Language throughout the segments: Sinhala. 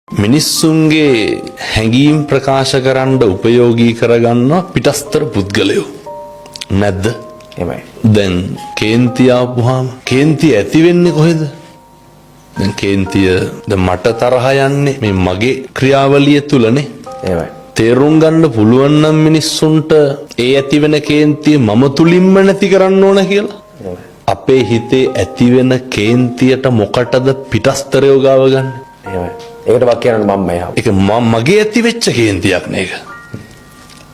මිනිස්සුන්ගේ හැඟීම් ප්‍රකාශ කරන්න උපයෝගී කරගන්න පිටස්තර පුද්ගලයෝ නැද්ද? එහෙමයි. දැන් කේන්ති ආපුවාම කේන්ති ඇති වෙන්නේ කොහෙද? දැන් කේන්තිය දැන් මට තරහ යන්නේ මේ මගේ ක්‍රියාවලිය තුලනේ. එහෙමයි. තේරුම් ගන්න පුළුවන් නම් මිනිස්සුන්ට ඒ ඇති වෙන කේන්තිය මම තුලින්ම නැති කරන්න ඕන කියලා. අපේ හිතේ ඇති වෙන කේන්තියට මොකටද පිටස්තරයෝ ගාව ගන්න? එහෙමයි. ඒකට වක් කියනවා මම එහා. ඒක මගේ ඇති වෙච්ච කේන්තියක් නේක.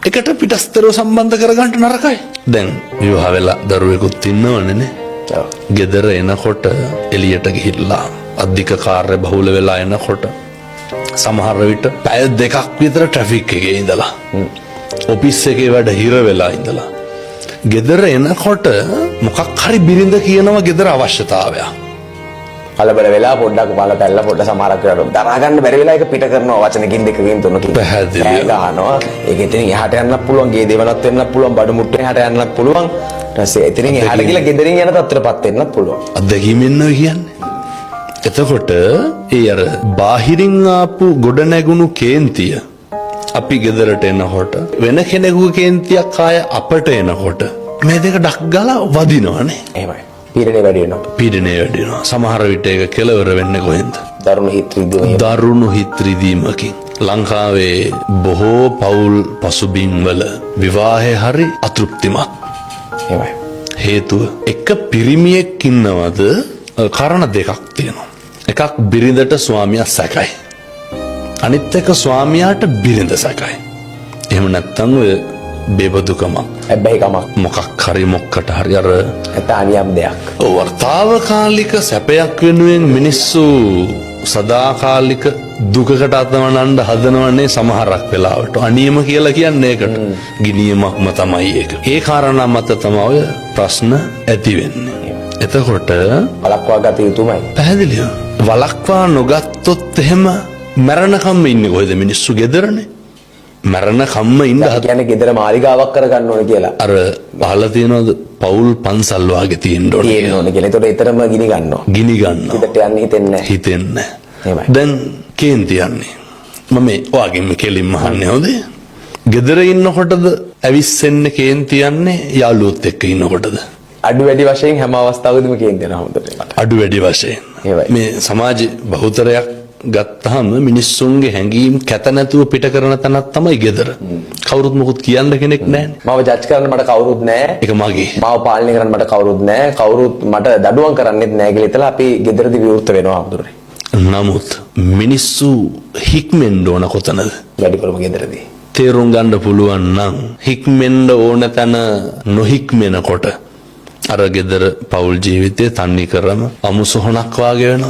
ඒකට පිටස්තරව සම්බන්ධ කරගන්න නරකයි. දැන් විවාහ වෙලා දරුවෙකුත් ඉන්නවනේ නේ. ඔව්. ගෙදර එනකොට එළියට ගිහිල්ලා අධික කාර්ය බහුල වෙලා එනකොට සමහර විට පැය දෙකක් විතර ට්‍රැෆික් එකේ ඉඳලා ඔෆිස් එකේ වැඩ හිර වෙලා ඉඳලා ගෙදර එනකොට මොකක් හරි බිරිඳ කියනවා ගෙදර අවශ්‍යතාවයක්. කලබල වෙලා පොඩ්ඩක් බලපැල්ල පොඩ්ඩ සමහරක් වෙලාවට දරා ගන්න බැරි වෙලා ඒක පිට කරනවා වචනකින් දෙකකින් තුනකින්. පැහැදිලිව. ගහනවා. ඒක එතනින් එහාට යන්නත් පුළුවන්, ගේ දෙවනත් වෙන්නත් පුළුවන්, බඩු මුට්ටේ එහාට යන්නත් පුළුවන්. ඊට පස්සේ එතනින් එහාට ගිහලා ගෙදරින් යන තත්ත්වයටපත් වෙන්නත් පුළුවන්. අත්දැකීමෙන් නෝ කියන්නේ. එතකොට ඒ අර බාහිරින් ආපු ගොඩ නැගුණු කේන්තිය අපි ගෙදරට එනකොට වෙන කෙනෙකුගේ කේන්තියක් ආය අපට එනකොට මේ දෙක ඩක් ගාලා වදිනවනේ. එහෙමයි. පීඩනය වැඩි වෙනවා. පීඩනය වැඩි වෙනවා. සමහර විට ඒක කෙලවර වෙන්නේ කොහෙන්ද? දරුණු හිත රිදීම. දරුණු හිත රිදීමකින්. ලංකාවේ බොහෝ පවුල් පසුබිම්වල විවාහය හරි අතෘප්තිමත්. එහෙමයි. හේතුව එක පිරිමියෙක් ඉන්නවද කාරණා දෙකක් තියෙනවා. එකක් බිරිඳට ස්වාමියා සැකයි. අනිත් එක ස්වාමියාට බිරිඳ සැකයි. එහෙම නැත්නම් ඔය බේබදුකමක් හැබැයිකමක් මොකක් හරි මොකට හරි අර නැතානියම් දෙයක්. වර්තාවකාලික සැපයක් වෙනුවෙන් මිනිස්සු සදාකාලික දුකකට අතවනන්න හදනවන්නේ සමහරක් වෙලාවට. අනියම කියලා කියන්නේ ඒකට. ගිනියමක්ම තමයි ඒක. ඒ කාරණා මත තමයි ඔය ප්‍රශ්න ඇති වෙන්නේ. එතකොට වළක්වා ගත යුතුමයි. පැහැදිලිව. වළක්වා නොගත්තොත් එහෙම මරණකම්ම ඉන්නේ කොහෙද මිනිස්සු ගෙදරනේ. මරණකම්ම ඉන්න කියන්නේ ගෙදර මාලිගාවක් කරගන්න ඕනේ කියලා. අර අහලා තියෙනවද පෞල් පන්සල් වාගේ තියෙන්න ඕනේ. තියෙන්න ඕනේ කියලා. ඒතකොට ඊතරම ගිනි ගන්නවා. ගිනි ගන්නවා. හිතට යන්නේ හිතෙන්නේ නැහැ. හිතෙන්නේ එහෙමයි. දැන් කේන්ති යන්නේ. මම ඔයාගෙන් කෙලින්ම අහන්නේ හොඳේ. ගෙදර ඉන්නකොටද ඇවිස්සෙන්නේ කේන්ති යන්නේ යාළුවොත් එක්ක ඉන්නකොටද? අඩු වැඩි වශයෙන් හැම අවස්ථාවකදීම කේන්ති යනවා හොඳට. අඩු වැඩි වශයෙන්. එහෙමයි. මේ සමාජයේ බහුතරයක් ගත්තාම මිනිස්සුන්ගේ හැඟීම් කැත නැතුව පිට කරන තැනක් තමයි ගෙදර. කවුරුත් මොකුත් කියන්න කෙනෙක් නැහැනේ. මාව ජජ් කරන්න මට කවුරුත් නැහැ. ඒක මගේ. මාව පාලනය කරන්න මට කවුරුත් නැහැ. කවුරුත් මට දඩුවම් කරන්නෙත් නැහැ කියලා හිතලා අපි ගෙදරදී විවෘත වෙනවා අමුදුරේ. නමුත් මිනිස්සු හික්මෙන්න ඕන කොතනද? වැඩිපුරම ගෙදරදී. තේරුම් ගන්න පුළුවන් නම් හික්මෙන්න ඕන තැන නොහික්මෙනකොට අර ගෙදර පෞල් ජීවිතේ තන්නේ කරම අමුසොහනක් වාගේ වෙනවා.